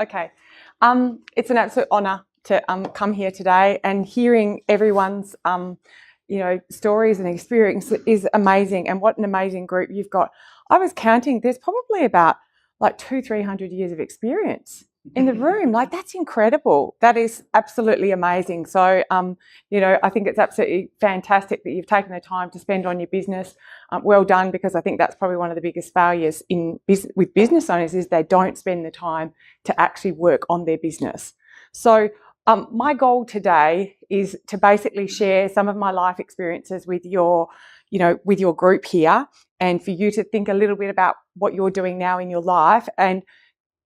Okay. It's an absolute honour to come here today, and hearing everyone's stories and experience is amazing. And what an amazing group you've got. I was counting, there's probably about like 200-300 years of experience in the room. Like, that's incredible. That is absolutely amazing. So, I think it's absolutely fantastic that you've taken the time to spend on your business. Well done, because I think that's probably one of the biggest failures with business owners is they don't spend the time to actually work on their business. So my goal today is to basically share some of my life experiences with your group here, and for you to think a little bit about what you're doing now in your life, and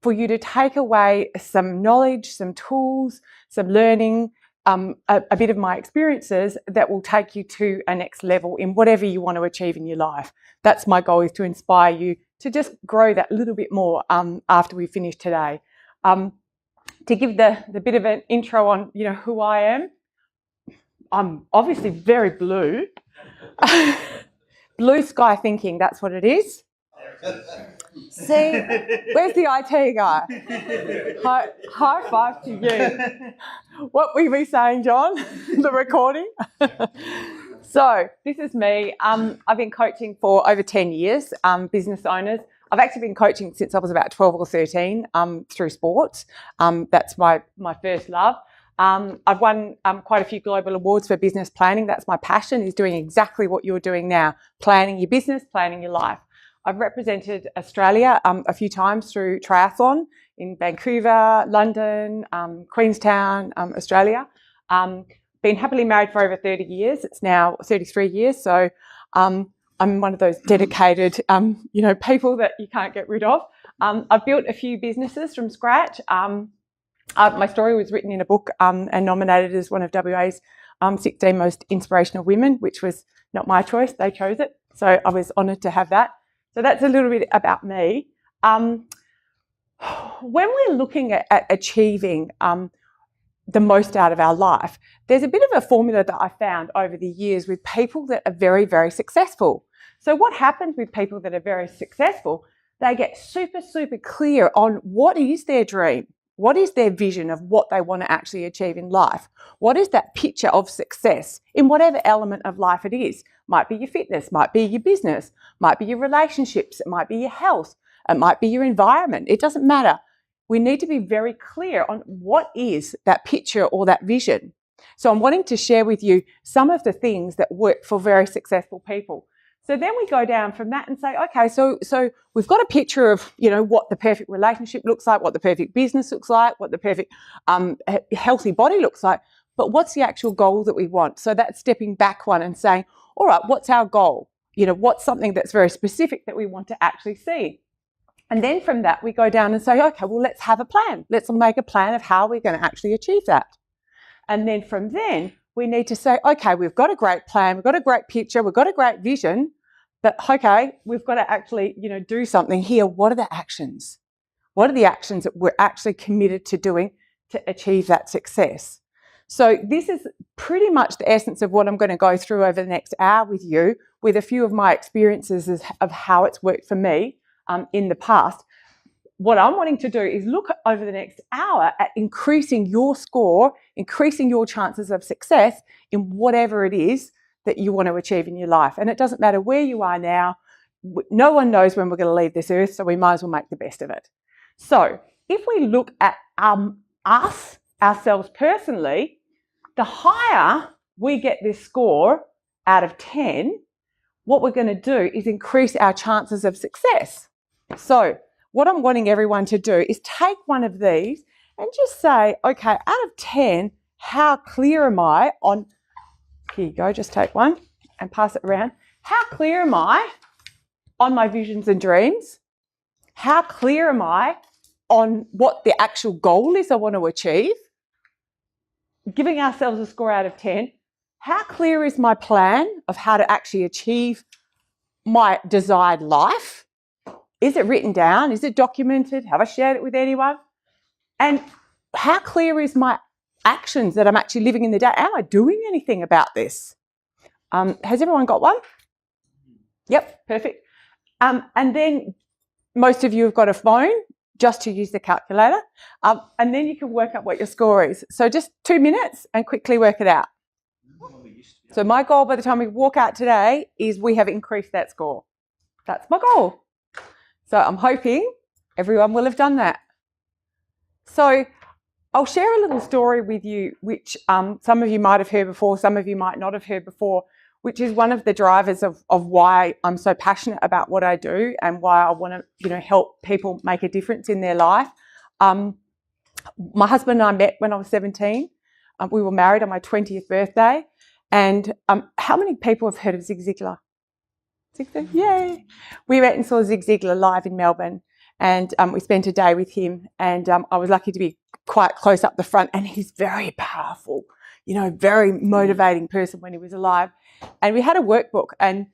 for you to take away some knowledge, some tools, some learning, a bit of my experiences that will take you to a next level in whatever you want to achieve in your life. That's my goal, is to inspire you to just grow that little bit more after we finish today. To give the bit of an intro on, who I am, I'm obviously very blue. Blue sky thinking, that's what it is. See, where's the IT guy? High five to you. What were we saying, John? The recording? So this is me. I've been coaching for over 10 years, business owners. I've actually been coaching since I was about 12 or 13 through sports. That's my first love. I've won quite a few global awards for business planning. That's my passion, is doing exactly what you're doing now, planning your business, planning your life. I've represented Australia a few times through triathlon in Vancouver, London, Queenstown, Australia. Been happily married for over 30 years. It's now 33 years. So I'm one of those dedicated, people that you can't get rid of. I've built a few businesses from scratch. My story was written in a book and nominated as one of WA's 16 most inspirational women, which was not my choice. They chose it. So I was honoured to have that. So that's a little bit about me. When we're looking at achieving the most out of our life, there's a bit of a formula that I found over the years with people that are very, very successful. So what happens with people that are very successful, they get super, super clear on what is their dream, what is their vision of what they want to actually achieve in life, what is that picture of success in whatever element of life it is. Might be your fitness, might be your business, might be your relationships, it might be your health, it might be your environment. It doesn't matter. We need to be very clear on what is that picture or that vision. So I'm wanting to share with you some of the things that work for very successful people. So then we go down from that and say, okay, so we've got a picture of, what the perfect relationship looks like, what the perfect business looks like, what the perfect healthy body looks like, but what's the actual goal that we want? So that's stepping back one and saying, all right, what's our goal? What's something that's very specific that we want to actually see? And then from that, we go down and say, okay, well, let's have a plan. Let's make a plan of how we're going to actually achieve that. And then from then, we need to say, okay, we've got a great plan, we've got a great picture, we've got a great vision, but okay, we've got to actually, do something here. What are the actions? What are the actions that we're actually committed to doing to achieve that success? So this is pretty much the essence of what I'm going to go through over the next hour with you, with a few of my experiences of how it's worked for me in the past. What I'm wanting to do is look over the next hour at increasing your score, increasing your chances of success in whatever it is that you want to achieve in your life. And it doesn't matter where you are now. No one knows when we're going to leave this earth, so we might as well make the best of it. So if we look at ourselves personally, the higher we get this score out of 10, what we're going to do is increase our chances of success. So what I'm wanting everyone to do is take one of these and just say, okay, out of 10, how clear am I on, here you go, just take one and pass it around. How clear am I on my visions and dreams? How clear am I on what the actual goal is I want to achieve? Giving ourselves a score out of 10. How clear is my plan of how to actually achieve my desired life? Is it written down? Is it documented? Have I shared it with anyone? And how clear is my actions that I'm actually living in the day? Am I doing anything about this? Has everyone got one? Yep, perfect. And then most of you have got a phone. just to use the calculator. And then you can work out what your score is. So just 2 minutes and quickly work it out. So my goal by the time we walk out today is we have increased that score. That's my goal. So I'm hoping everyone will have done that. So I'll share a little story with you, which some of you might have heard before, some of you might not have heard before, which is one of the drivers of why I'm so passionate about what I do and why I want to, help people make a difference in their life. My husband and I met when I was 17. We were married on my 20th birthday. And how many people have heard of Zig Ziglar? Zig Ziglar? Yay! We went and saw Zig Ziglar live in Melbourne, and we spent a day with him. And I was lucky to be quite close up the front. And he's very powerful, very motivating person when he was alive. And we had a workbook, and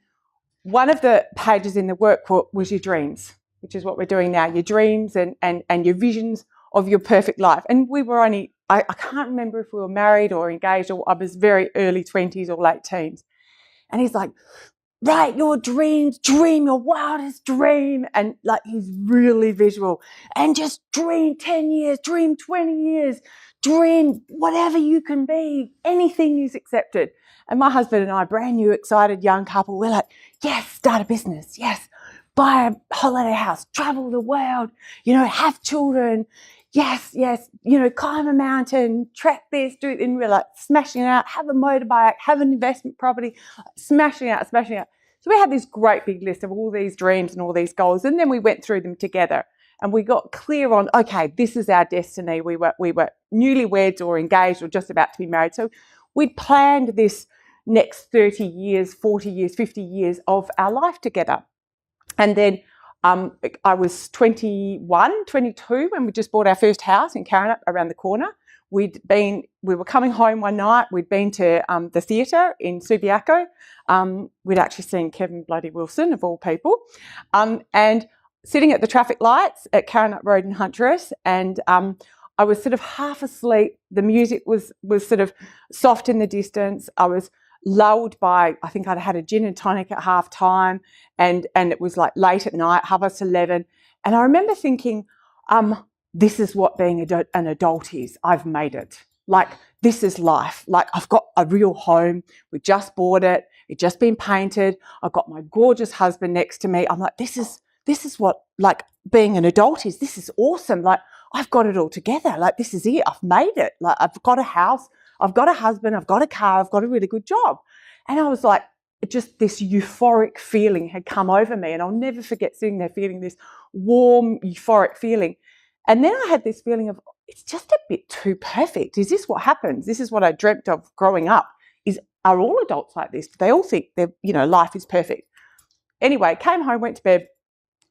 one of the pages in the workbook was your dreams, which is what we're doing now, your dreams and your visions of your perfect life. And we were only, I can't remember if we were married or engaged, or I was very early 20s or late teens. And he's like, write your dreams, dream your wildest dream. And like, he's really visual. And just dream 10 years, dream 20 years, dream whatever you can be. Anything is accepted. And my husband and I, brand new, excited young couple, we're like, yes, start a business. Yes, buy a holiday house, travel the world, have children. Yes, climb a mountain, trek this, do it. And we're like smashing it out, have a motorbike, have an investment property, smashing out. So we had this great big list of all these dreams and all these goals. And then we went through them together and we got clear on, okay, this is our destiny. We were newlyweds or engaged or just about to be married. So we planned this next 30 years, 40 years, 50 years of our life together. And then I was 21, 22 when we just bought our first house in Karrinyup around the corner. We were coming home one night. We'd been to the theatre in Subiaco. We'd actually seen Kevin Bloody Wilson, of all people, and sitting at the traffic lights at Karrinyup Road in Huntress, and I was sort of half asleep. The music was sort of soft in the distance. I was lulled by, I think I'd had a gin and tonic at half time, and it was like late at night, 11:30. And I remember thinking, this is what being an adult is. I've made it. Like, this is life. Like, I've got a real home. We just bought it. It's just been painted. I've got my gorgeous husband next to me. I'm like, this is what, like, being an adult is. This is awesome. Like, I've got it all together. Like, this is it. I've made it. Like, I've got a house. I've got a husband. I've got a car. I've got a really good job. And I was like, just this euphoric feeling had come over me. And I'll never forget sitting there feeling this warm, euphoric feeling. And then I had this feeling of, it's just a bit too perfect. Is this what happens? This is what I dreamt of growing up. Are all adults like this? They all think life is perfect. Anyway, came home, went to bed.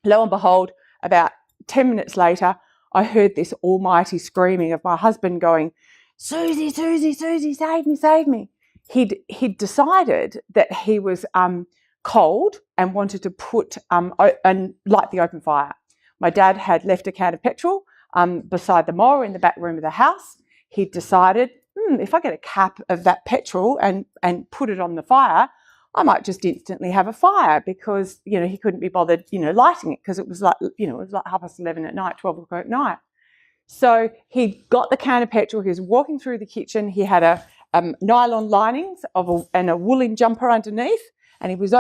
Lo and behold, about 10 minutes later, I heard this almighty screaming of my husband going, Susie, Susie, Susie, save me, save me. He'd decided that he was cold and wanted to put and light the open fire. My dad had left a can of petrol beside the mower in the back room of the house. He'd decided, if I get a cap of that petrol and put it on the fire, I might just instantly have a fire, because he couldn't be bothered lighting it, because it was like 11:30 at night, 12 o'clock at night. So he got the can of petrol. He was walking through the kitchen. He had a nylon linings and a woolen jumper underneath. And he was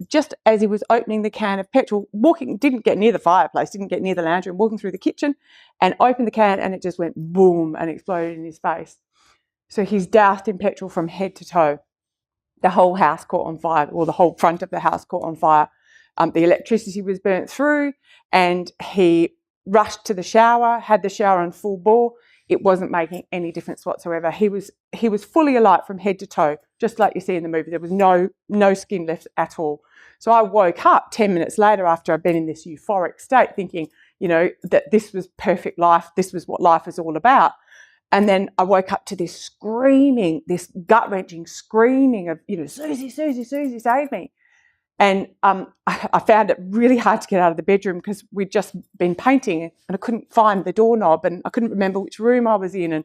just as he was opening the can of petrol, didn't get near the fireplace, didn't get near the lounge room, walking through the kitchen, and opened the can, and it just went boom and exploded in his face. So he's doused in petrol from head to toe. The whole house caught on fire, or the whole front of the house caught on fire. The electricity was burnt through, and he rushed to the shower, had the shower on full bore. It wasn't making any difference whatsoever. He was fully alight from head to toe, just like you see in the movie. There was no skin left at all. So I woke up 10 minutes later after I'd been in this euphoric state, thinking, that this was perfect life. This was what life is all about. And then I woke up to this screaming, this gut-wrenching screaming of, Susie, Susie, Susie, save me. And I found it really hard to get out of the bedroom, because we'd just been painting and I couldn't find the doorknob, and I couldn't remember which room I was in, and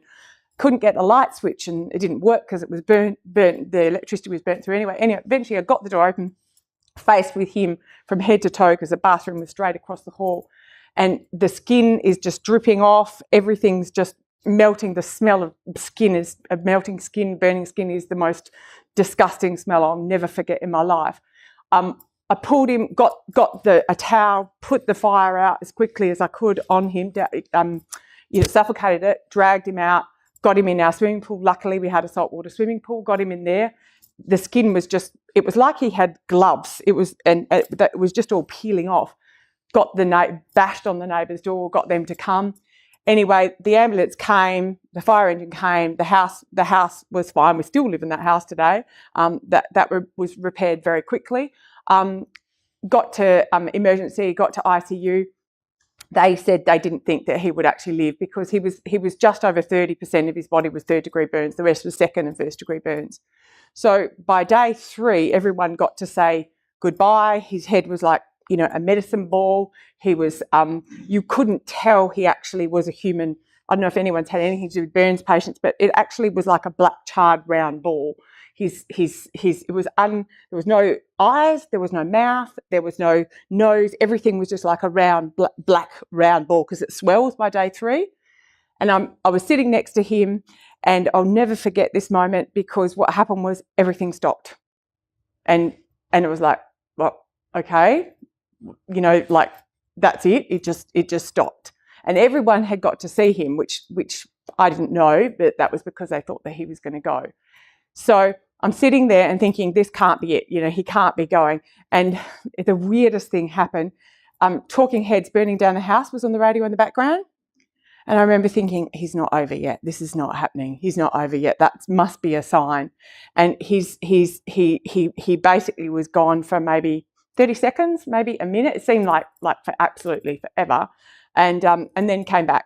couldn't get the light switch, and it didn't work because it was burnt. The electricity was burnt through anyway. Eventually I got the door open, faced with him from head to toe, because the bathroom was straight across the hall. and the skin is just dripping off. Everything's just melting. The smell of skin is melting skin, burning skin is the most disgusting smell I'll never forget in my life. I pulled him, got a towel, put the fire out as quickly as I could on him, suffocated it, dragged him out, got him in our swimming pool. Luckily, we had a saltwater swimming pool, got him in there. The skin was just, it was like he had gloves. It was just all peeling off. Bashed on the neighbour's door, got them to come. Anyway, the ambulance came, the fire engine came, the house was fine. We still live in that house today. Was repaired very quickly. Got to emergency, got to ICU. They said they didn't think that he would actually live because he was just over 30% of his body was 3rd-degree burns. The rest was 2nd and 1st-degree burns. So by day 3, everyone got to say goodbye. His head was like, a medicine ball. He was, you couldn't tell he actually was a human. I don't know if anyone's had anything to do with burns patients, but it actually was like a black charred round ball. There was no eyes, there was no mouth, there was no nose. Everything was just like a round, black round ball because it swells by day 3. And I was sitting next to him, and I'll never forget this moment because what happened was everything stopped. And it was like, well, okay, like that's it. It just stopped. And everyone had got to see him, which I didn't know, but that was because they thought that he was going to go. So I'm sitting there and thinking, this can't be it. He can't be going. And the weirdest thing happened. Talking Heads Burning Down the House was on the radio in the background. And I remember thinking, he's not over yet. This is not happening. He's not over yet. That must be a sign. And he basically was gone for maybe 30 seconds, maybe a minute. It seemed like for absolutely forever. And then came back.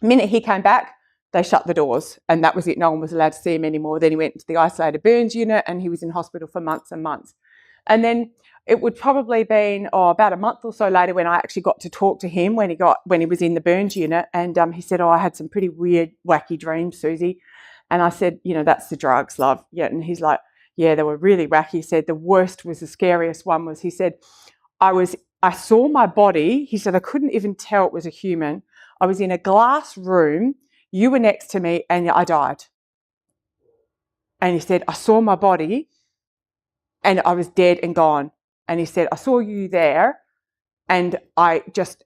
The minute he came back, they shut the doors, and that was it. No one was allowed to see him anymore. Then he went to the isolated burns unit, and he was in hospital for months and months. And then it would probably been about a month or so later when I actually got to talk to him when he was in the burns unit, and he said, I had some pretty weird, wacky dreams, Susie. And I said, that's the drugs, love. Yeah. And he's like, yeah, they were really wacky. He said the worst was the scariest one was, he said, I saw my body. He said, I couldn't even tell it was a human. I was in a glass room. You were next to me and I died. And he said, I saw my body and I was dead and gone. And he said, I saw you there and I just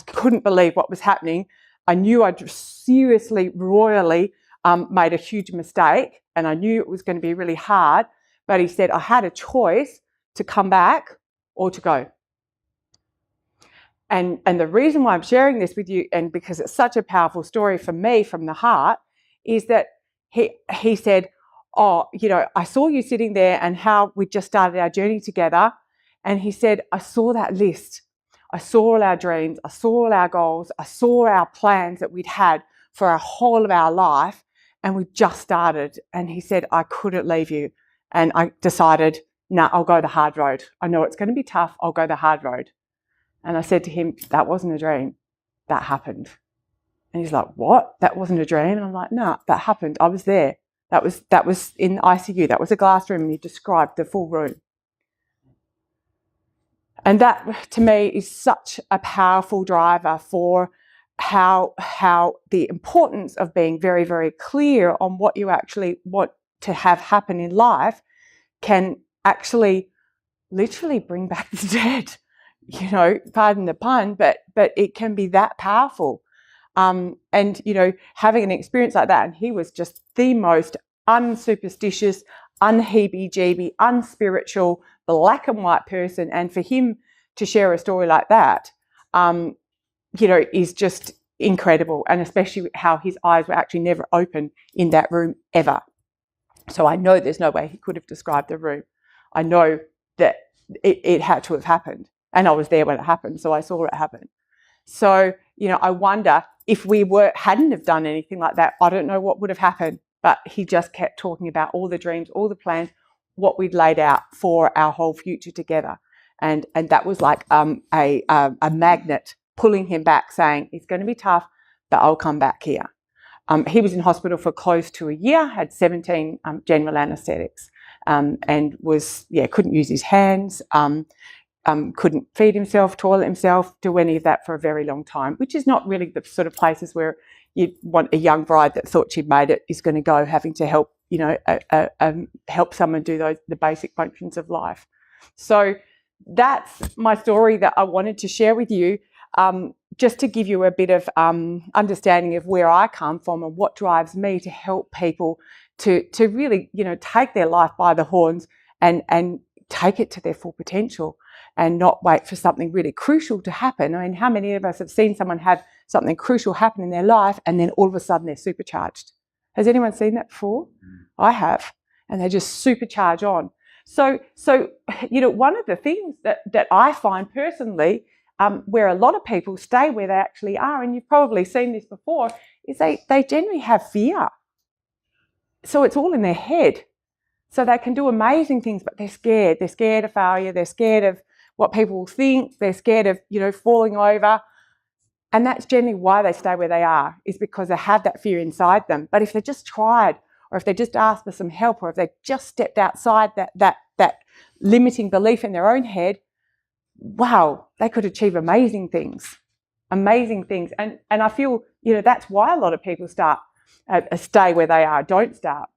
couldn't believe what was happening. I knew I'd seriously, royally made a huge mistake, and I knew it was going to be really hard. But he said, I had a choice to come back or to go. And the reason why I'm sharing this with you, and because it's such a powerful story for me from the heart, is that he said, I saw you sitting there and how we just started our journey together. And he said, I saw that list. I saw all our dreams. I saw all our goals. I saw our plans that we'd had for our whole of our life. And we just started. And he said, I couldn't leave you. And I decided, I'll go the hard road. I know it's going to be tough. I'll go the hard road. And I said to him, that wasn't a dream. That happened. And he's like, what? That wasn't a dream? And I'm like, no, that happened. I was there. That was in the ICU. That was a glass room, and he described the full room. And that, to me, is such a powerful driver for how the importance of being very, very clear on what you actually want to have happen in life can actually literally bring back the dead. Pardon the pun, but it can be that powerful. And, having an experience like that, and he was just the most unsuperstitious, unheebie-jeebie, unspiritual, black and white person. And for him to share a story like that, is just incredible. And especially how his eyes were actually never open in that room ever. So I know there's no way he could have described the room. I know that it had to have happened. And I was there when it happened, so I saw it happen. So, I wonder if we hadn't have done anything like that, I don't know what would have happened. But he just kept talking about all the dreams, all the plans, what we'd laid out for our whole future together. And that was like a magnet pulling him back, saying, it's going to be tough, but I'll come back here. He was in hospital for close to a year, had 17 general anaesthetics, and couldn't use his hands. couldn't feed himself, toilet himself, do any of that for a very long time, which is not really the sort of places where you want a young bride that thought she'd made it is going to go having to help, help someone do the basic functions of life. So that's my story that I wanted to share with you, just to give you a bit of understanding of where I come from and what drives me to help people to really, take their life by the horns and take it to their full potential and not wait for something really crucial to happen. I mean, how many of us have seen someone have something crucial happen in their life and then all of a sudden they're supercharged? Has anyone seen that before? I have. And they just supercharge on. So one of the things that I find personally, where a lot of people stay where they actually are, and you've probably seen this before, is they generally have fear. So it's all in their head. So they can do amazing things, but they're scared. They're scared of failure. They're scared of what people will think. They're scared of, falling over. And that's generally why they stay where they are, is because they have that fear inside them. But if they just tried, or if they just asked for some help, or if they just stepped outside that limiting belief in their own head, wow, they could achieve amazing things. Amazing things. And I feel, that's why a lot of people stay where they are, don't start.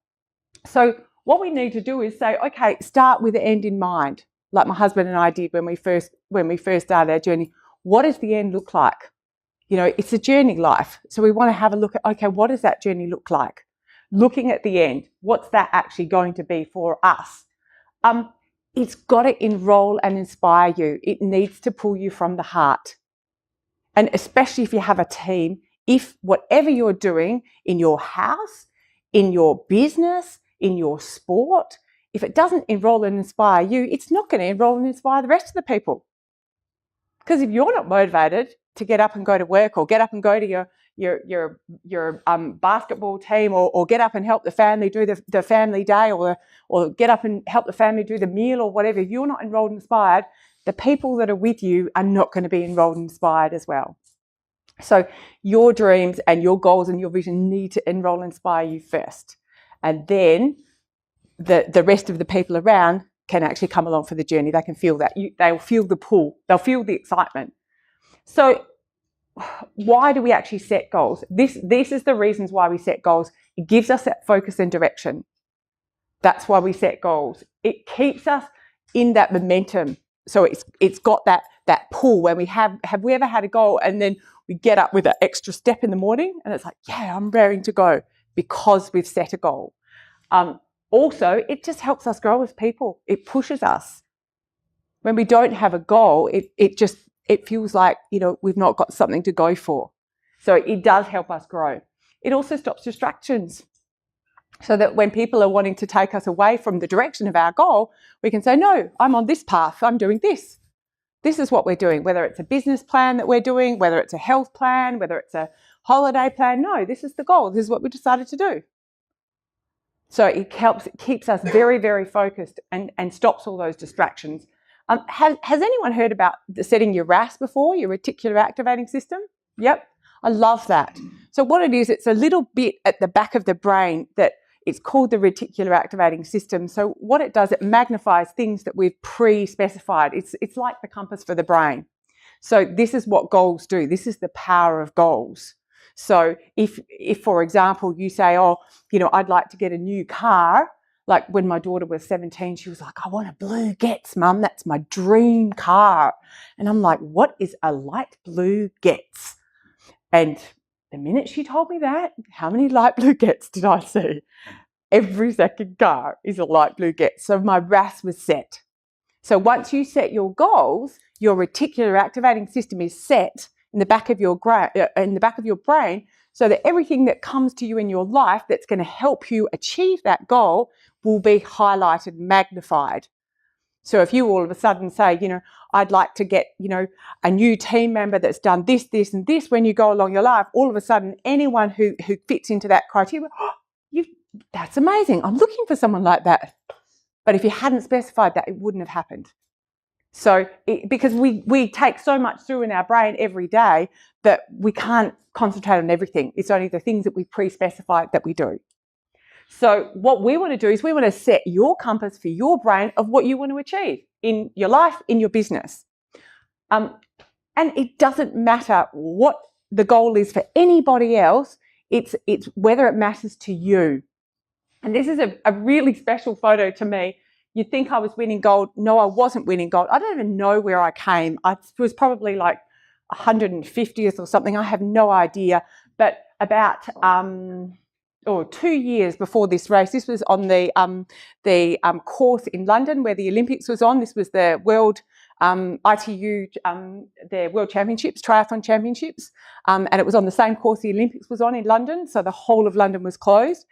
So what we need to do is say, okay, start with the end in mind, like my husband and I did when we first started our journey. What does the end look like? It's a journey life. So we want to have a look at, okay, what does that journey look like? Looking at the end, what's that actually going to be for us? It's got to enroll and inspire you. It needs to pull you from the heart. And especially if you have a team, if whatever you're doing in your house, in your business, in your sport, if it doesn't enroll and inspire you, it's not going to enroll and inspire the rest of the people. Because if you're not motivated to get up and go to work, or get up and go to your basketball team, or get up and help the family do the family day, or get up and help the family do the meal or whatever, if you're not enrolled and inspired, the people that are with you are not going to be enrolled and inspired as well. So your dreams and your goals and your vision need to enroll and inspire you first. And then the rest of the people around can actually come along for the journey. They can feel that. They'll feel the pull. They'll feel the excitement. So why do we actually set goals? This is the reasons why we set goals. It gives us that focus and direction. That's why we set goals. It keeps us in that momentum. So it's got that pull when we have we ever had a goal and then we get up with an extra step in the morning and it's like, yeah, I'm raring to go because we've set a goal. Also, it just helps us grow as people. It pushes us. When we don't have a goal, it feels like, we've not got something to go for. So it does help us grow. It also stops distractions. So that when people are wanting to take us away from the direction of our goal, we can say, no, I'm on this path. I'm doing this. This is what we're doing, whether it's a business plan that we're doing, whether it's a health plan, whether it's a holiday plan. No, this is the goal. This is what we decided to do. So it keeps us very, very focused and stops all those distractions. Has anyone heard about setting your RAS before, your reticular activating system? Yep, I love that. So what it is, it's a little bit at the back of the brain that it's called the reticular activating system. So what it does, it magnifies things that we've pre-specified. It's like the compass for the brain. So this is what goals do. This is the power of goals. So if for example, you say, I'd like to get a new car. Like when my daughter was 17, she was like, I want a blue Getz, Mum. That's my dream car. And I'm like, what is a light blue Getz? And the minute she told me that, how many light blue Getz did I see? Every second car is a light blue Getz. So my RAS was set. So once you set your goals, your reticular activating system is set in the back of your brain, so that everything that comes to you in your life that's going to help you achieve that goal will be highlighted, magnified. So if you all of a sudden say, I'd like to get, a new team member that's done this, this, and this, when you go along your life, all of a sudden anyone who fits into that criteria, that's amazing. I'm looking for someone like that. But if you hadn't specified that, it wouldn't have happened. So because we take so much through in our brain every day that we can't concentrate on everything. It's only the things that we pre-specified that we do. So what we want to do is we want to set your compass for your brain of what you want to achieve in your life, in your business. And it doesn't matter what the goal is for anybody else. It's whether it matters to you. And this is a really special photo to me. You'd think I was winning gold. No, I wasn't winning gold. I don't even know where I came. I was probably like 150th or something. I have no idea. But about 2 years before this race, this was on the course in London where the Olympics was on. This was the World ITU, their World Championships, Triathlon Championships, and it was on the same course the Olympics was on in London, so the whole of London was closed.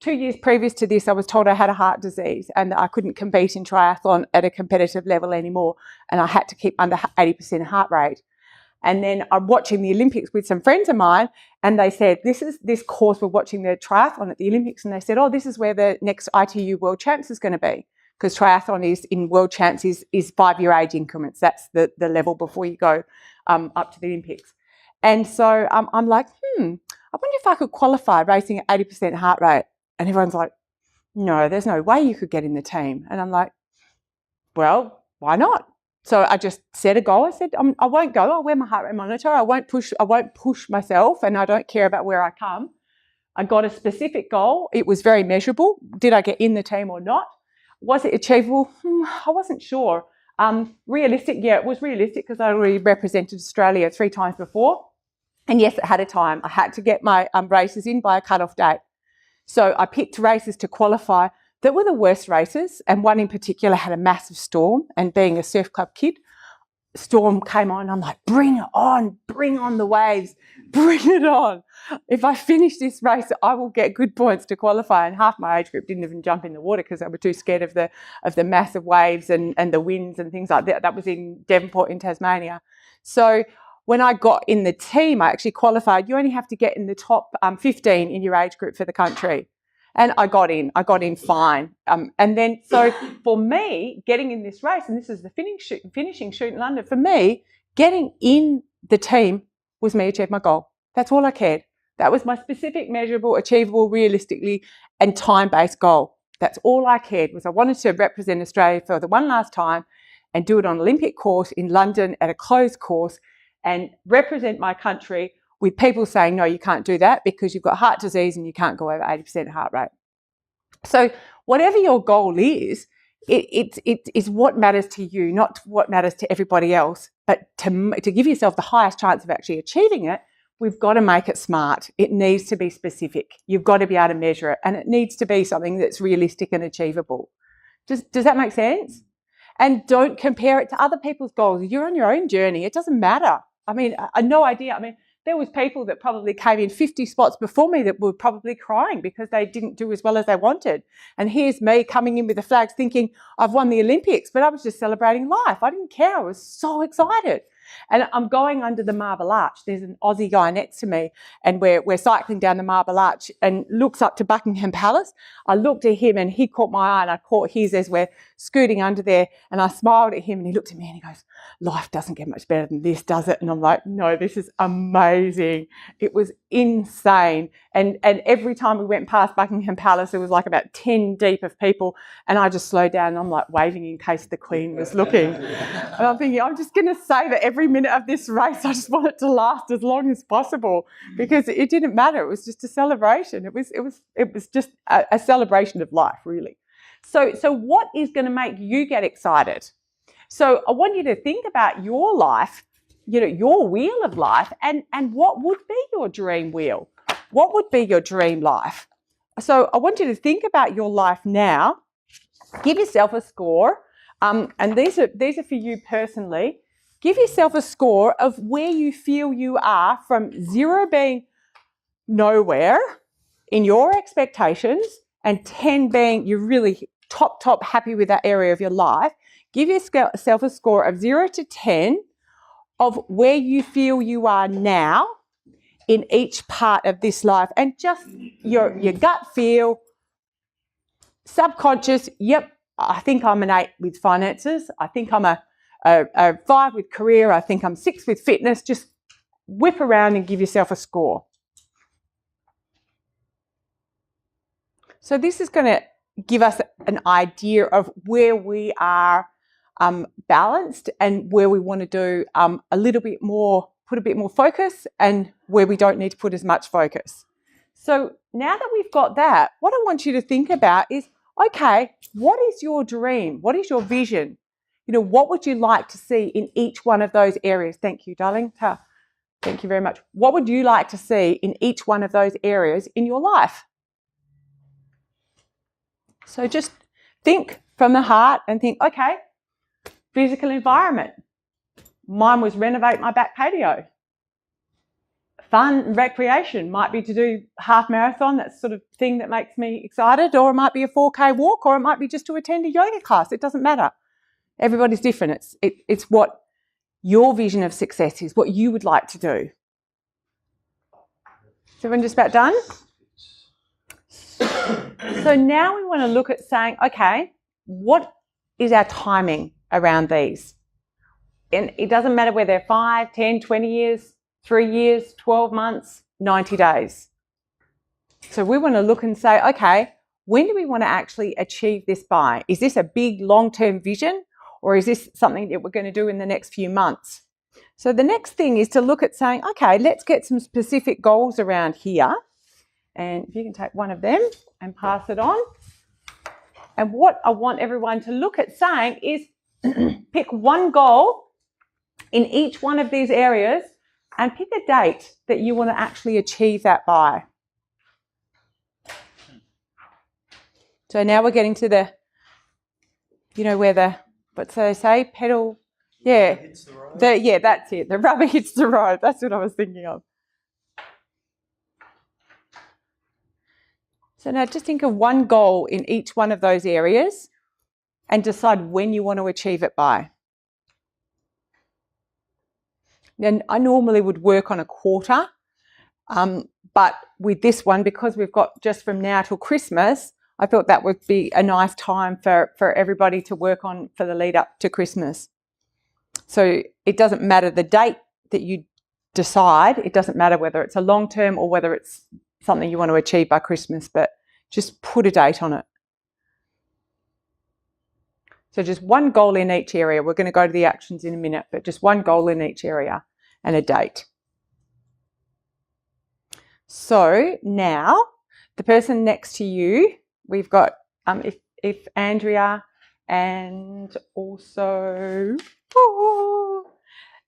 2 years previous to this, I was told I had a heart disease and that I couldn't compete in triathlon at a competitive level anymore, and I had to keep under 80% heart rate. And then I'm watching the Olympics with some friends of mine, and they said, this course, we're watching the triathlon at the Olympics, and they said, oh, this is where the next ITU World Champs is going to be, because triathlon is in World Champs is 5-year age increments. That's the level before you go up to the Olympics. And so I'm like, I wonder if I could qualify racing at 80% heart rate. And everyone's like, no, there's no way you could get in the team. And I'm like, well, why not? So I just set a goal. I said, I won't go. I'll wear my heart rate monitor. I won't push myself, and I don't care about where I come. I got a specific goal. It was very measurable. Did I get in the team or not? Was it achievable? I wasn't sure. Realistic? Yeah, it was realistic because I already represented Australia 3 times before. And yes, it had a time. I had to get my races in by a cut-off date. So I picked races to qualify that were the worst races, and one in particular had a massive storm, and being a surf club kid, storm came on. I'm like, bring on the waves, bring it on. If I finish this race, I will get good points to qualify. And half my age group didn't even jump in the water because they were too scared of the massive waves and the winds and things like that. That was in Devonport in Tasmania. So when I got in the team, I actually qualified. You only have to get in the top 15 in your age group for the country. And I got in fine. And then, so for me, getting in this race, and this is the finishing shoot in London, for me, getting in the team was me achieving my goal. That's all I cared. That was my specific, measurable, achievable, realistically, and time-based goal. That's all I cared, was I wanted to represent Australia for the one last time and do it on an Olympic course in London at a closed course and represent my country with people saying, no, you can't do that because you've got heart disease and you can't go over 80% heart rate. So whatever your goal is, it is what matters to you, not what matters to everybody else. But to give yourself the highest chance of actually achieving it, we've got to make it smart. It needs to be specific. You've got to be able to measure it, and it needs to be something that's realistic and achievable. Does that make sense? And don't compare it to other people's goals. You're on your own journey. It doesn't matter. I mean, no idea. I mean, there was people that probably came in 50 spots before me that were probably crying because they didn't do as well as they wanted. And here's me coming in with the flags thinking I've won the Olympics, but I was just celebrating life. I didn't care. I was so excited. And I'm going under the Marble Arch. There's an Aussie guy next to me, and we're cycling down the Marble Arch and looks up to Buckingham Palace. I looked at him and he caught my eye and I caught his as we're scooting under there, and I smiled at him and he looked at me and he goes, life doesn't get much better than this, does it? And I'm like, no, this is amazing. It was insane. And every time we went past Buckingham Palace, there was like about 10 deep of people, and I just slowed down and I'm like waving in case the Queen was looking. And I'm thinking, I'm just going to savour every minute of this race. I just want it to last as long as possible, because it didn't matter. It was just a celebration. It was just a celebration of life, really. So what is going to make you get excited? So I want you to think about your life, your wheel of life, and what would be your dream wheel? What would be your dream life? So I want you to think about your life now. Give yourself a score, and these are for you personally. Give yourself a score of where you feel you are, from 0 being nowhere in your expectations and 10 being you're really top happy with that area of your life. Give yourself a score of 0 to 10 of where you feel you are now in each part of this life, and just your gut feel, subconscious. Yep, I think I'm an 8 with finances. I think I'm a 5 with career. I think I'm 6 with fitness. Just whip around and give yourself a score. So this is going to give us an idea of where we are balanced and where we want to do a little bit more, put a bit more focus, and where we don't need to put as much focus. So now that we've got that, what I want you to think about is, okay, what is your dream? What is your vision? You know, what would you like to see in each one of those areas? Thank you, darling. Thank you very much. What would you like to see in each one of those areas in your life? So just think from the heart and think, okay, physical environment. Mine was renovate my back patio. Fun recreation might be to do half marathon, that sort of thing that makes me excited, or it might be a 4K walk, or it might be just to attend a yoga class. It doesn't matter. Everybody's different. It's what your vision of success is, what you would like to do. Is everyone just about done? So now we want to look at saying, okay, what is our timing around these? And it doesn't matter whether they're 5, 10, 20 years, 3 years, 12 months, 90 days. So we want to look and say, okay, when do we want to actually achieve this by? Is this a big long-term vision, or is this something that we're going to do in the next few months? So the next thing is to look at saying, okay, let's get some specific goals around here. And if you can take one of them and pass it on. And what I want everyone to look at saying is pick one goal in each one of these areas and pick a date that you want to actually achieve that by. So now we're getting to the, you know, where the, what do they say, pedal, yeah, yeah, that's it. The rubber hits the road. That's what I was thinking of. So now just think of one goal in each one of those areas and decide when you want to achieve it by. Then I normally would work on a quarter, but with this one, because we've got just from now till Christmas, I thought that would be a nice time for everybody to work on for the lead up to Christmas. So it doesn't matter the date that you decide. It doesn't matter whether it's a long term or whether it's something you want to achieve by Christmas, but just put a date on it. So just one goal in each area. We're going to go to the actions in a minute, but just one goal in each area and a date. So now the person next to you, we've got if Andrea and also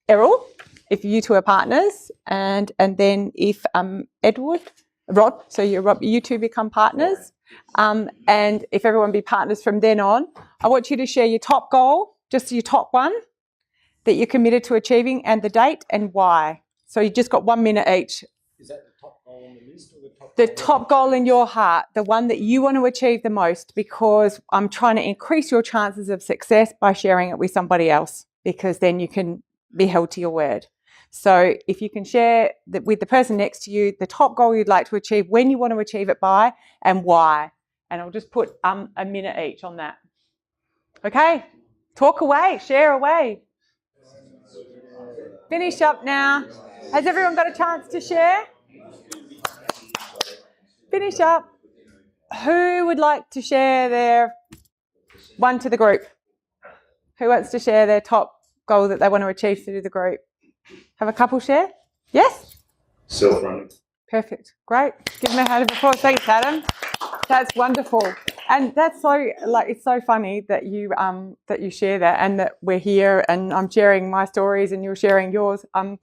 Errol, if you two are partners, and then if Rod, so you two become partners, and if everyone be partners from then on, I want you to share your top goal, just your top one that you're committed to achieving, and the date and why. So you just got 1 minute each. Is that the top goal on the list, or the top goal in your heart, the one that you want to achieve the most, because I'm trying to increase your chances of success by sharing it with somebody else, because then you can be held to your word. So if you can share with the person next to you the top goal you'd like to achieve, when you want to achieve it by, and why. And I'll just put a minute each on that. Okay, talk away, share away. Finish up now. Has everyone got a chance to share? Finish up. Who would like to share their one to the group? Who wants to share their top goal that they want to achieve through the group? Have a couple share? Yes? Self-running. Perfect. Great. Give them a hand of applause. Thanks, Adam. That's wonderful. And that's so, it's so funny that you share that, and that we're here and I'm sharing my stories and you're sharing yours. I'm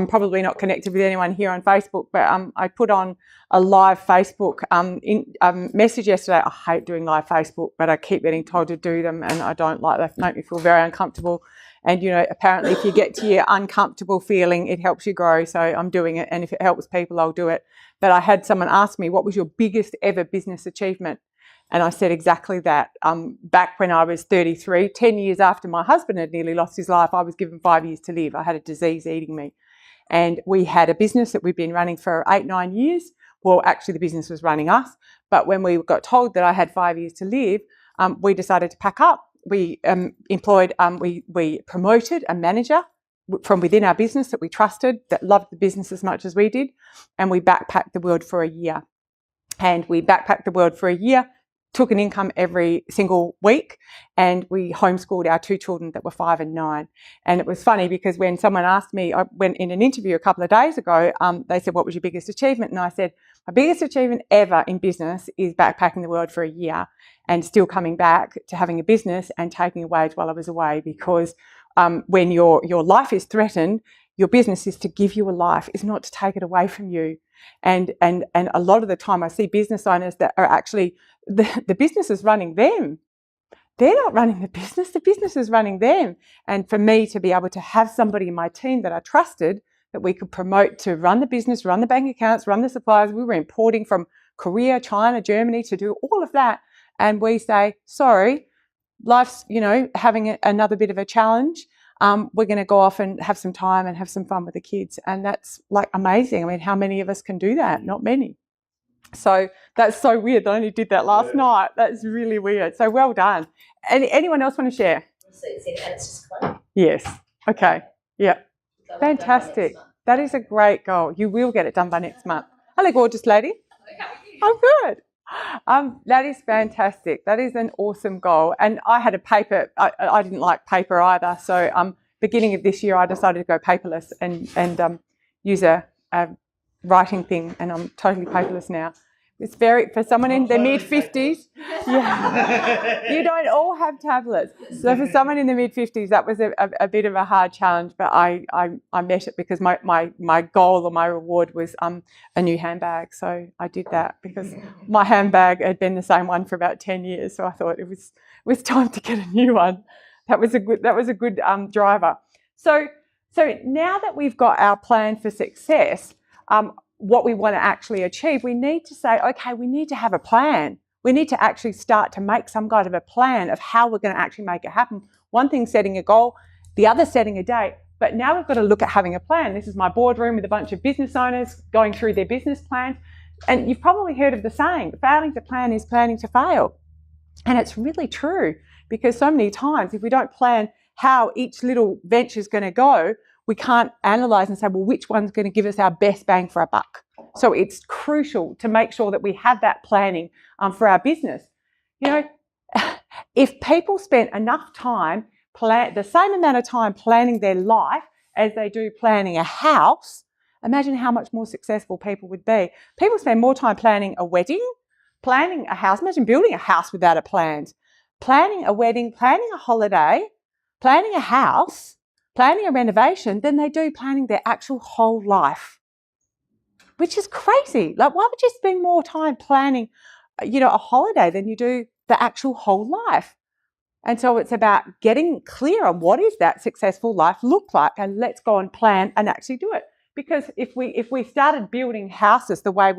probably not connected with anyone here on Facebook, but I put on a live Facebook message yesterday. I hate doing live Facebook, but I keep getting told to do them, and I don't like that. They make me feel very uncomfortable. And, apparently if you get to your uncomfortable feeling, it helps you grow. So I'm doing it. And if it helps people, I'll do it. But I had someone ask me, what was your biggest ever business achievement? And I said exactly that. Back when I was 33, 10 years after my husband had nearly lost his life, I was given 5 years to live. I had a disease eating me. And we had a business that we'd been running for 8-9 years. Well, actually the business was running us. But when we got told that I had 5 years to live, we decided to pack up. We we promoted a manager from within our business that we trusted, that loved the business as much as we did, and we backpacked the world for a year. and we backpacked the world for a year, took an income every single week, and we homeschooled our 2 children that were 5 and 9. And it was funny because when someone asked me, I went in an interview a couple of days ago, they said, what was your biggest achievement? And I said, my biggest achievement ever in business is backpacking the world for a year and still coming back to having a business and taking a wage while I was away, because when your life is threatened, your business is to give you a life, is not to take it away from you. And a lot of the time I see business owners that are actually, the business is running them. They're not running the business is running them. And for me to be able to have somebody in my team that I trusted, that we could promote to run the business, run the bank accounts, run the suppliers. We were importing from Korea, China, Germany to do all of that. And we say, sorry, life's, having another bit of a challenge. We're going to go off and have some time and have some fun with the kids. And that's like amazing. I mean, how many of us can do that? Not many. So that's so weird. I only did that last night. That's really weird. So well done. Anyone else want to share? Yes. Okay. Yeah. Fantastic. That is a great goal. You will get it done by next month. Hello, gorgeous lady. I'm good. That is fantastic. That is an awesome goal. And I had a paper. I didn't like paper either. So beginning of this year, I decided to go paperless and use a writing thing. And I'm totally paperless now. It's for someone in their mid-50s. Yeah, you don't all have tablets. So for someone in the mid-50s, that was a bit of a hard challenge. But I met it because my goal or my reward was a new handbag. So I did that because my handbag had been the same one for about 10 years. So I thought it was time to get a new one. That was a good driver. So now that we've got our plan for success, what we want to actually achieve, we need to say, okay, we need to have a plan. We need to actually start to make some kind of a plan of how we're going to actually make it happen. One thing setting a goal, the other setting a date, but now we've got to look at having a plan. This is my boardroom with a bunch of business owners going through their business plans. And you've probably heard of the saying, failing to plan is planning to fail. And it's really true, because so many times if we don't plan how each little venture is going to go, we can't analyse and say, well, which one's going to give us our best bang for our buck? So it's crucial to make sure that we have that planning for our business. If people spent enough time, the same amount of time planning their life as they do planning a house, imagine how much more successful people would be. People spend more time planning a wedding, planning a house. Imagine building a house without a plan. Planning a wedding, planning a holiday, planning a house, planning a renovation than they do planning their actual whole life, which is crazy. Like, why would you spend more time planning, a holiday than you do the actual whole life? And so it's about getting clear on what is that successful life look like, and let's go and plan and actually do it. Because if we started building houses the way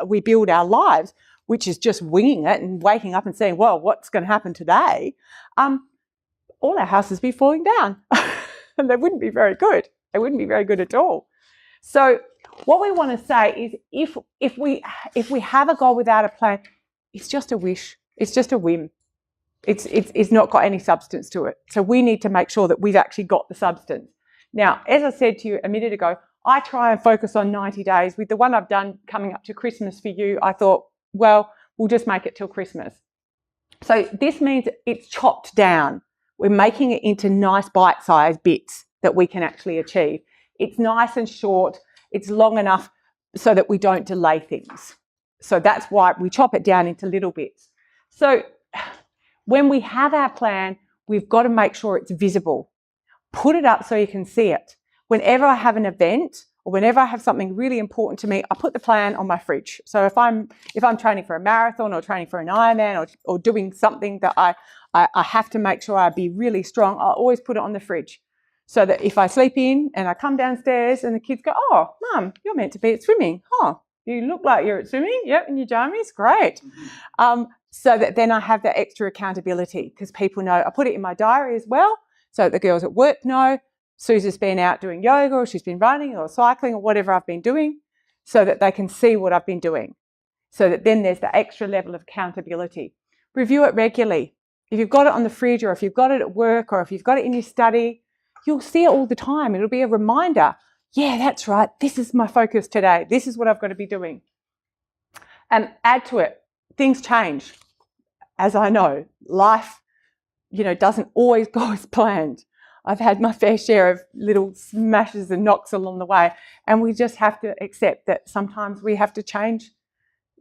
we build our lives, which is just winging it and waking up and saying, well, what's going to happen today? All our houses be falling down. And they wouldn't be very good. They wouldn't be very good at all. So what we want to say is if we have a goal without a plan, it's just a wish. It's just a whim. It's not got any substance to it. So we need to make sure that we've actually got the substance. Now, as I said to you a minute ago, I try and focus on 90 days. With the one I've done coming up to Christmas for you, I thought, well, we'll just make it till Christmas. So this means it's chopped down. We're making it into nice bite-sized bits that we can actually achieve. It's nice and short. It's long enough so that we don't delay things. So that's why we chop it down into little bits. So when we have our plan, we've got to make sure it's visible. Put it up so you can see it. Whenever I have an event or whenever I have something really important to me, I put the plan on my fridge. So if I'm training for a marathon or training for an Ironman or doing something that I have to make sure I be really strong, I always put it on the fridge. So that if I sleep in and I come downstairs and the kids go, oh, Mum, you're meant to be at swimming. Oh, you look like you're at swimming. Yep, in your jammies. Great. So that then I have that extra accountability, because people know. I put it in my diary as well, so that the girls at work know Susan's been out doing yoga, or she's been running or cycling or whatever I've been doing, so that they can see what I've been doing. So that then there's the extra level of accountability. Review it regularly. If you've got it on the fridge, or if you've got it at work, or if you've got it in your study, you'll see it all the time. It'll be a reminder. Yeah, that's right. This is my focus today. This is what I've got to be doing. And add to it, things change. As I know, life, doesn't always go as planned. I've had my fair share of little smashes and knocks along the way, and we just have to accept that sometimes we have to change,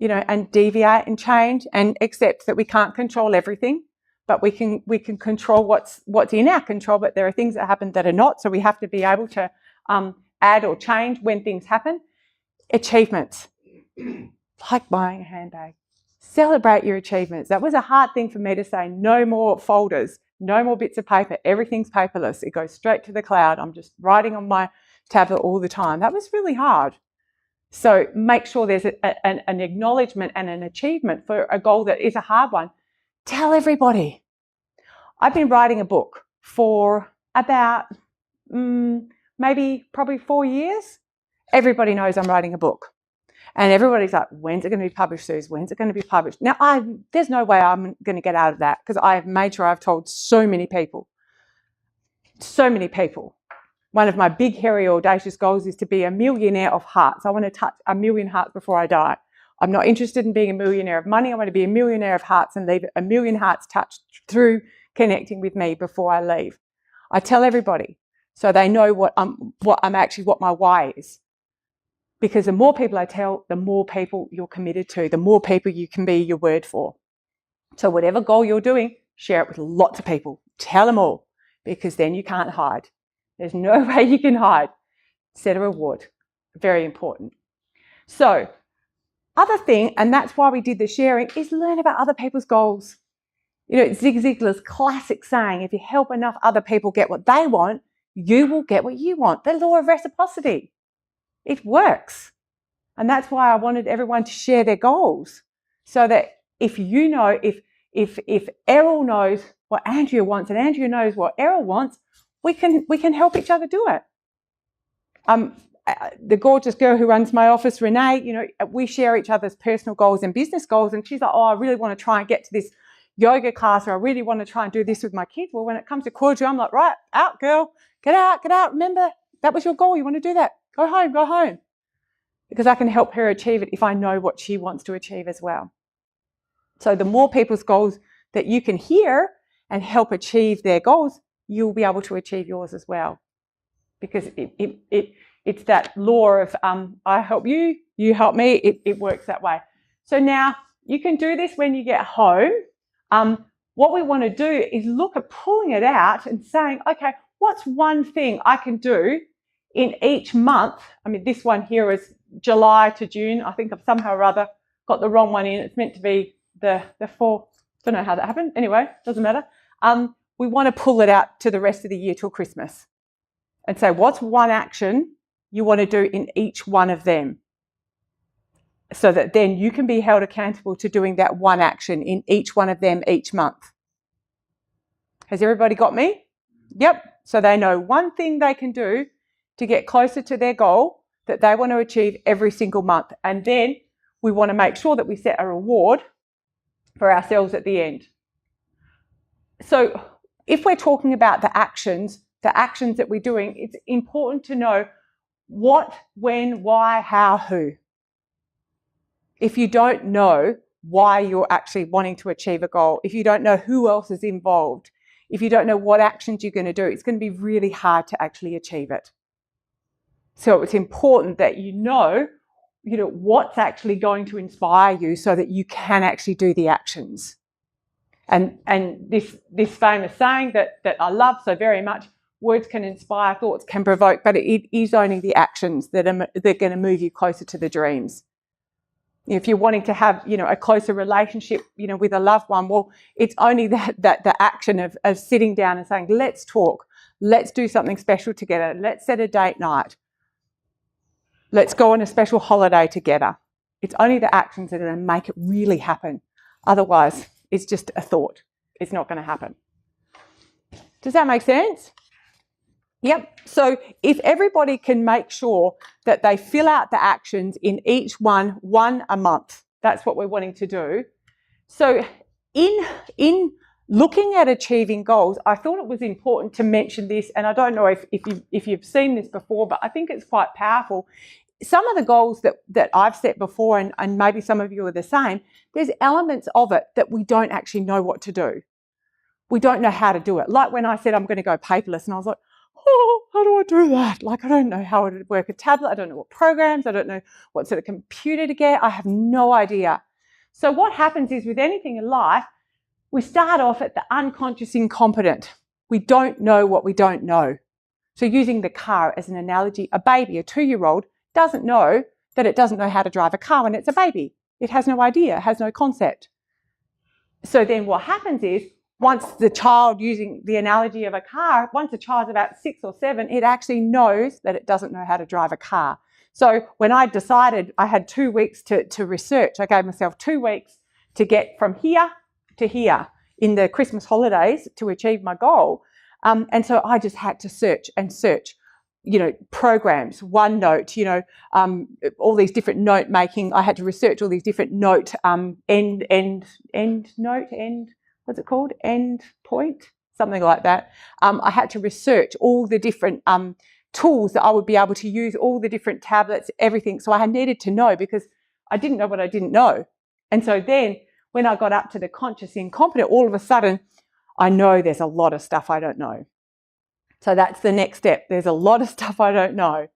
and deviate and change, and accept that we can't control everything, but we can control what's in our control. But there are things that happen that are not, so we have to be able to add or change when things happen. Achievements, like buying a handbag. Celebrate your achievements. That was a hard thing for me to say. No more folders, no more bits of paper. Everything's paperless. It goes straight to the cloud. I'm just writing on my tablet all the time. That was really hard. So make sure there's an acknowledgement and an achievement for a goal that is a hard one. Tell everybody. I've been writing a book for about probably 4 years. Everybody knows I'm writing a book. And everybody's like, when's it going to be published, Suze? When's it going to be published? Now, there's no way I'm going to get out of that, because I have made sure I've told so many people. So many people. One of my big, hairy, audacious goals is to be a millionaire of hearts. I want to touch 1 million hearts before I die. I'm not interested in being a millionaire of money. I want to be a millionaire of hearts and leave 1 million hearts touched through connecting with me before I leave. I tell everybody so they know what my why is. Because the more people I tell, the more people you're committed to, the more people you can be your word for. So whatever goal you're doing, share it with lots of people. Tell them all, because then you can't hide. There's no way you can hide. Set a reward. Very important. So, other thing, and that's why we did the sharing, is learn about other people's goals. Zig Ziglar's classic saying, if you help enough other people get what they want, you will get what you want. The law of reciprocity. It works. And that's why I wanted everyone to share their goals, so that if Errol knows what Andrea wants and Andrea knows what Errol wants, we can help each other do it. The gorgeous girl who runs my office, Renee, we share each other's personal goals and business goals, and she's like, oh, I really want to try and get to this yoga class, or I really want to try and do this with my kids. Well, when it comes to cordial, I'm like, right, out, girl, get out. Remember, that was your goal. You want to do that? Go home. Because I can help her achieve it if I know what she wants to achieve as well. So the more people's goals that you can hear and help achieve their goals, you'll be able to achieve yours as well. Because it's that law of I help you, you help me. It works that way. So now you can do this when you get home. What we want to do is look at pulling it out and saying, okay, what's one thing I can do in each month? I mean, this one here is July to June. I think I've somehow or other got the wrong one in. It's meant to be the 4th. Don't know how that happened. Anyway, doesn't matter. We want to pull it out to the rest of the year till Christmas and say, what's one action you want to do in each one of them? So that then you can be held accountable to doing that one action in each one of them each month. Has everybody got me? Yep. So they know one thing they can do to get closer to their goal that they want to achieve every single month. And then we want to make sure that we set a reward for ourselves at the end. So if we're talking about the actions that we're doing, it's important to know what, when, why, how, who. If you don't know why you're actually wanting to achieve a goal, if you don't know who else is involved, if you don't know what actions you're going to do, it's going to be really hard to actually achieve it. So it's important that you know what's actually going to inspire you so that you can actually do the actions. And this famous saying that I love so very much, words can inspire, thoughts can provoke, but it is only the actions that are going to move you closer to the dreams. If you're wanting to have, a closer relationship, with a loved one, well, it's only that the action of sitting down and saying, let's talk, let's do something special together, let's set a date night, let's go on a special holiday together. It's only the actions that are going to make it really happen. Otherwise, it's just a thought. It's not going to happen. Does that make sense? Yep. So if everybody can make sure that they fill out the actions in each one a month, that's what we're wanting to do. So in looking at achieving goals, I thought it was important to mention this, and I don't know if you've seen this before, but I think it's quite powerful. some of the goals that I've set before, and maybe some of you are the same, there's elements of it that we don't actually know what to do. We don't know how to do it. Like when I said I'm going to go paperless, and I was like, oh, how do I do that? Like, I don't know how to work a tablet. I don't know what programs. I don't know what sort of computer to get. I have no idea. So what happens is with anything in life, we start off at the unconscious incompetent. We don't know what we don't know. So using the car as an analogy, a baby, a 2-year-old, doesn't know that it doesn't know how to drive a car when it's a baby. It has no idea, has no concept. So then what happens is, once the child, using the analogy of a car, once a child's about 6 or 7, it actually knows that it doesn't know how to drive a car. So when I decided I had 2 weeks to research, I gave myself 2 weeks to get from here to here in the Christmas holidays to achieve my goal. And so I just had to search, programs, OneNote, all these different note making. I had to research all these different note, end point, something like that. I had to research all the different tools that I would be able to use, all the different tablets, everything. So I needed to know, because I didn't know what I didn't know. And so then when I got up to the conscious incompetent, all of a sudden, I know there's a lot of stuff I don't know. So that's the next step. There's a lot of stuff I don't know.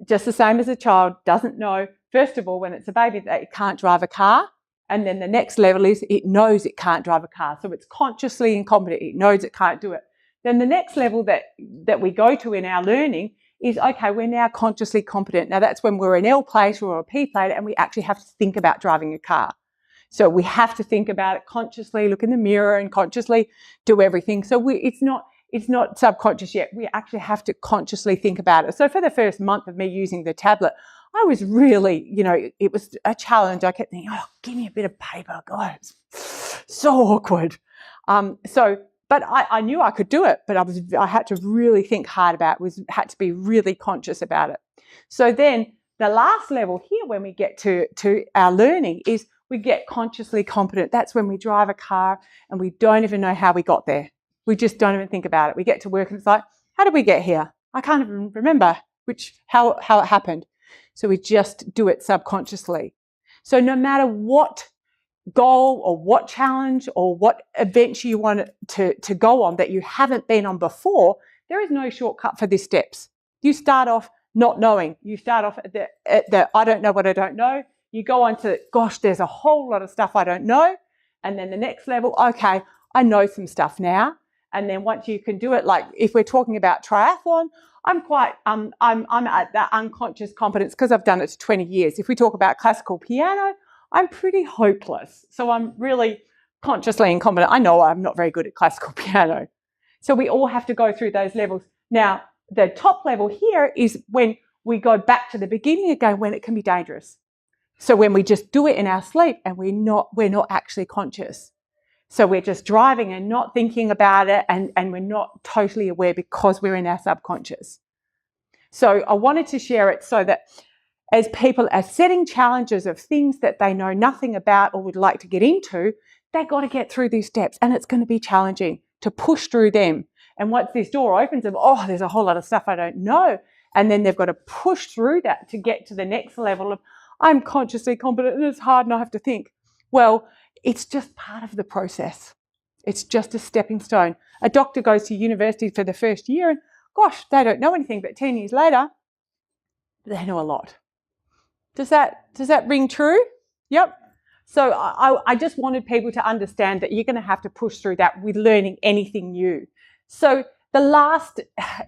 Just the same as a child doesn't know, first of all, when it's a baby, that it can't drive a car. And then the next level is it knows it can't drive a car. So it's consciously incompetent. It knows it can't do it. Then the next level that we go to in our learning is, okay, we're now consciously competent. Now that's when we're an L plate or a P plate and we actually have to think about driving a car. So we have to think about it consciously, look in the mirror and consciously do everything. So it's not subconscious yet. We actually have to consciously think about it. So for the first month of me using the tablet, I was really, it was a challenge. I kept thinking, oh, give me a bit of paper. God, it's so awkward. But I knew I could do it, but I had to really think hard about it, had to be really conscious about it. So then the last level here, when we get to our learning, is we get consciously competent. That's when we drive a car and we don't even know how we got there. We just don't even think about it. We get to work and it's like, how did we get here? I can't even remember how it happened. So we just do it subconsciously. So no matter what goal or what challenge or what adventure you want to go on that you haven't been on before, there is no shortcut for these steps. You start off not knowing. You start off at the I don't know what I don't know. You go on to, gosh, there's a whole lot of stuff I don't know. And then the next level, okay, I know some stuff now. And then once you can do it, like if we're talking about triathlon, I'm at that unconscious competence because I've done it for 20 years. If we talk about classical piano, I'm pretty hopeless. So I'm really consciously incompetent. I know I'm not very good at classical piano. So we all have to go through those levels. Now, the top level here is when we go back to the beginning again, when it can be dangerous. So when we just do it in our sleep and we're not actually conscious. So we're just driving and not thinking about it, and we're not totally aware because we're in our subconscious. So I wanted to share it so that as people are setting challenges of things that they know nothing about or would like to get into, they've got to get through these steps, and it's going to be challenging to push through them. And once this door opens, there's a whole lot of stuff I don't know. And then they've got to push through that to get to the next level of, I'm consciously competent and it's hard and I have to think. Well, it's just part of the process. It's just a stepping stone. A doctor goes to university for the first year and, gosh, they don't know anything, but 10 years later, they know a lot. Does that ring true? Yep. So I just wanted people to understand that you're going to have to push through that with learning anything new. So the last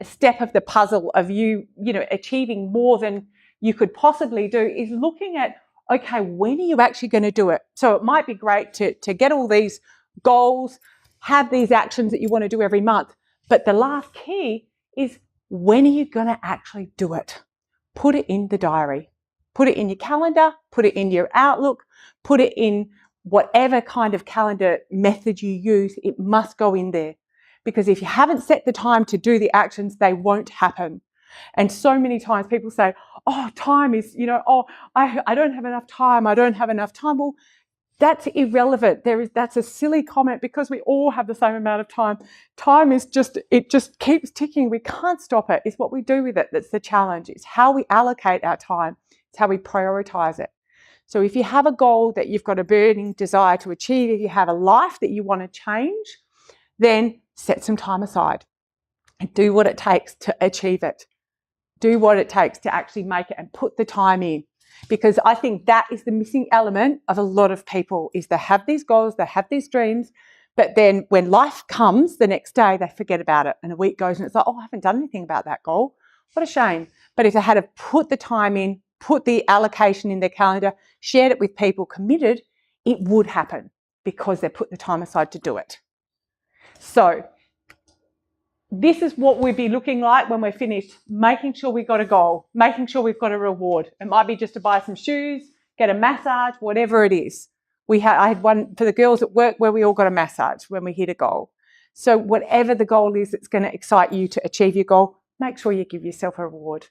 step of the puzzle of you achieving more than you could possibly do is looking at, okay, when are you actually going to do it? So it might be great to get all these goals, have these actions that you want to do every month. But the last key is, when are you going to actually do it? Put it in the diary. Put it in your calendar, put it in your Outlook, put it in whatever kind of calendar method you use. It must go in there. Because if you haven't set the time to do the actions, they won't happen. And so many times people say, oh, time is, I don't have enough time. I don't have enough time. Well, that's irrelevant. That's a silly comment because we all have the same amount of time. Time is it just keeps ticking. We can't stop it. It's what we do with it that's the challenge. It's how we allocate our time. It's how we prioritise it. So if you have a goal that you've got a burning desire to achieve, if you have a life that you want to change, then set some time aside and do what it takes to achieve it. Do what it takes to actually make it and put the time in. Because I think that is the missing element of a lot of people, is they have these goals, they have these dreams, but then when life comes the next day, they forget about it. And a week goes and it's like, oh, I haven't done anything about that goal. What a shame. But if they had to put the time in, put the allocation in their calendar, shared it with people, committed, it would happen because they put the time aside to do it. So this is what we'd be looking like when we're finished, making sure we've got a goal, making sure we've got a reward. It might be just to buy some shoes, get a massage, whatever it is. I had one for the girls at work where we all got a massage when we hit a goal. So whatever the goal is that's going to excite you to achieve your goal, make sure you give yourself a reward,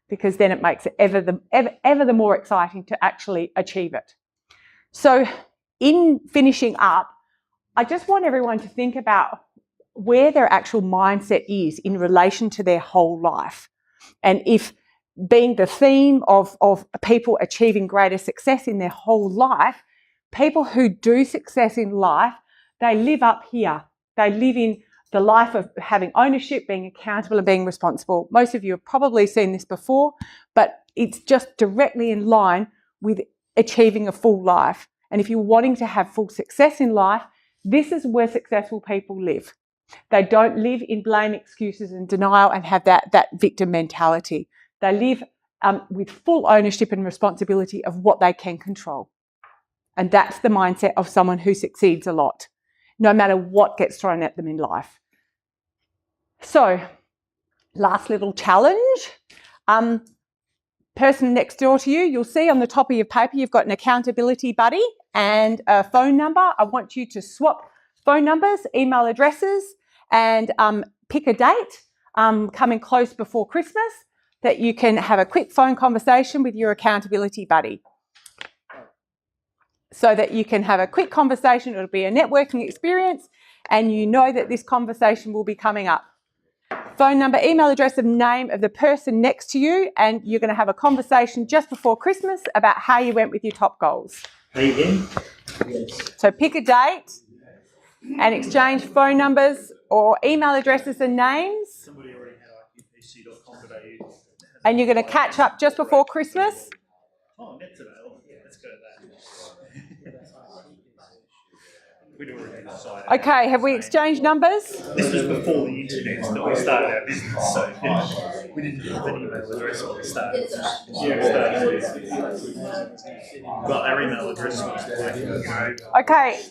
because then it makes it ever the more exciting to actually achieve it. So in finishing up, I just want everyone to think about where their actual mindset is in relation to their whole life. And if being the theme of people achieving greater success in their whole life, people who do success in life, they live up here. They live in the life of having ownership, being accountable and being responsible. Most of you have probably seen this before, but it's just directly in line with achieving a full life. And if you're wanting to have full success in life, this is where successful people live. They don't live in blame, excuses and denial and have that victim mentality. They live with full ownership and responsibility of what they can control. And that's the mindset of someone who succeeds a lot, no matter what gets thrown at them in life. So, last little challenge. Person next door to you, you'll see on the top of your paper, you've got an accountability buddy and a phone number. I want you to swap phone numbers, email addresses, and pick a date coming close before Christmas that you can have a quick phone conversation with your accountability buddy. So that you can have a quick conversation. It'll be a networking experience and you know that this conversation will be coming up. Phone number, email address and name of the person next to you, and you're going to have a conversation just before Christmas about how you went with your top goals. How you doing? So pick a date and exchange phone numbers or email addresses and names. Somebody already had iqpc.com.au. And you're going to catch up just before Christmas. Oh, net today. Let's go to that. We'd already decided. Okay, have we exchanged numbers? This was before the internet that we started our business, so we didn't have an email address when we started. Got our email address. Okay.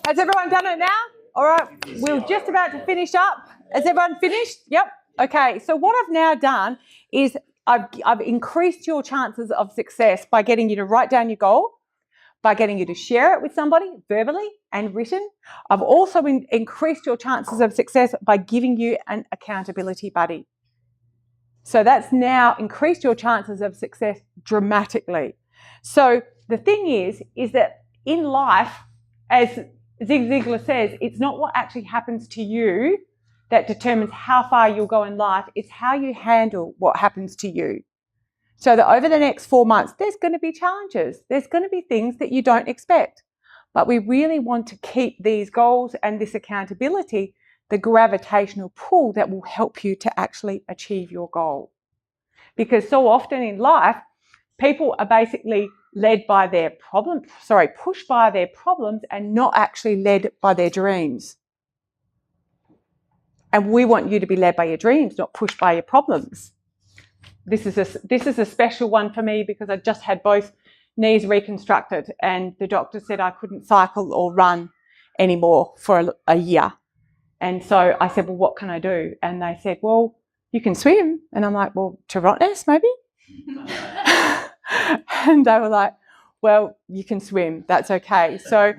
Has everyone done it now? All right, we're just about to finish up. Has everyone finished? Yep. Okay, so what I've now done is I've increased your chances of success by getting you to write down your goal, by getting you to share it with somebody verbally and written. I've also increased your chances of success by giving you an accountability buddy. So that's now increased your chances of success dramatically. So the thing is that in life, as Zig Ziglar says, it's not what actually happens to you that determines how far you'll go in life. It's how you handle what happens to you. So that over the next 4 months, there's going to be challenges. There's going to be things that you don't expect. But we really want to keep these goals and this accountability, the gravitational pull that will help you to actually achieve your goal. Because so often in life, people are basically led by their pushed by their problems and not actually led by their dreams. And we want you to be led by your dreams, not pushed by your problems. This is a special one for me because I just had both knees reconstructed and the doctor said I couldn't cycle or run anymore for a year. And so I said, well, what can I do? And they said, well, you can swim. And I'm like, well, to Rottnest maybe? And they were like, well, you can swim. That's okay. So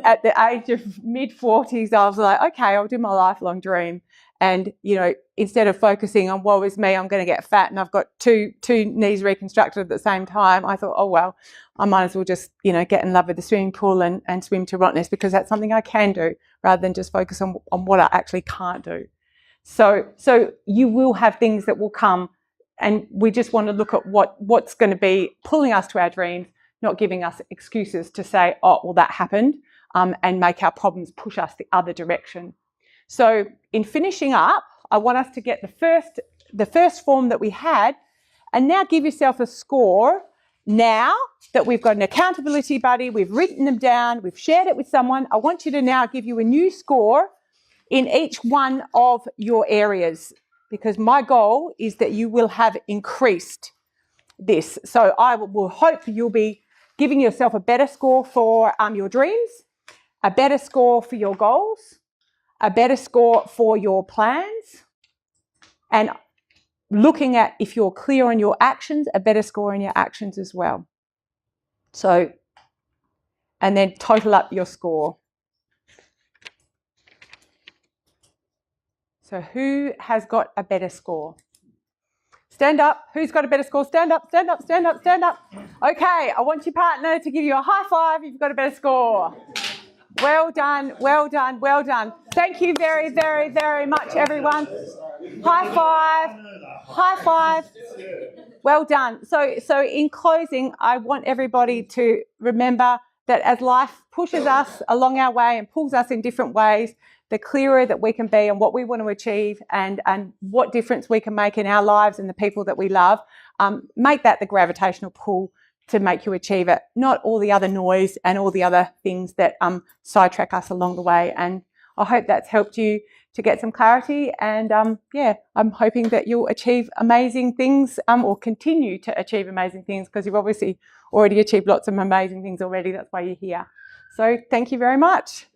at the age of mid-40s, I was like, okay, I'll do my lifelong dream. And, you know, instead of focusing on woe is me, I'm going to get fat and I've got two knees reconstructed at the same time, I thought, oh, well, I might as well just, you know, get in love with the swimming pool and swim to Rottnest because that's something I can do rather than just focus on what I actually can't do. So you will have things that will come and we just want to look at what's going to be pulling us to our dreams, not giving us excuses to say, oh, well, that happened, and make our problems push us the other direction. So in finishing up, I want us to get the first form that we had, and now give yourself a score. Now that we've got an accountability buddy, we've written them down, we've shared it with someone, I want you to now give you a new score in each one of your areas, because my goal is that you will have increased this. So I will hope you'll be giving yourself a better score for your dreams, a better score for your goals, a better score for your plans, and looking at if you're clear on your actions, a better score in your actions as well. So, and then total up your score. So who has got a better score? Stand up. Who's got a better score? Stand up, stand up, stand up, stand up. Okay, I want your partner to give you a high five if you've got a better score. Well done, well done, well done. Thank you very, very, very much, everyone. High five, high five. Well done. So in closing, I want everybody to remember that as life pushes us along our way and pulls us in different ways, the clearer that we can be on what we want to achieve and what difference we can make in our lives and the people that we love, make that the gravitational pull to make you achieve it, not all the other noise and all the other things that sidetrack us along the way. And I hope that's helped you to get some clarity. And yeah, I'm hoping that you'll achieve amazing things or continue to achieve amazing things, because you've obviously already achieved lots of amazing things already. That's why you're here. So thank you very much.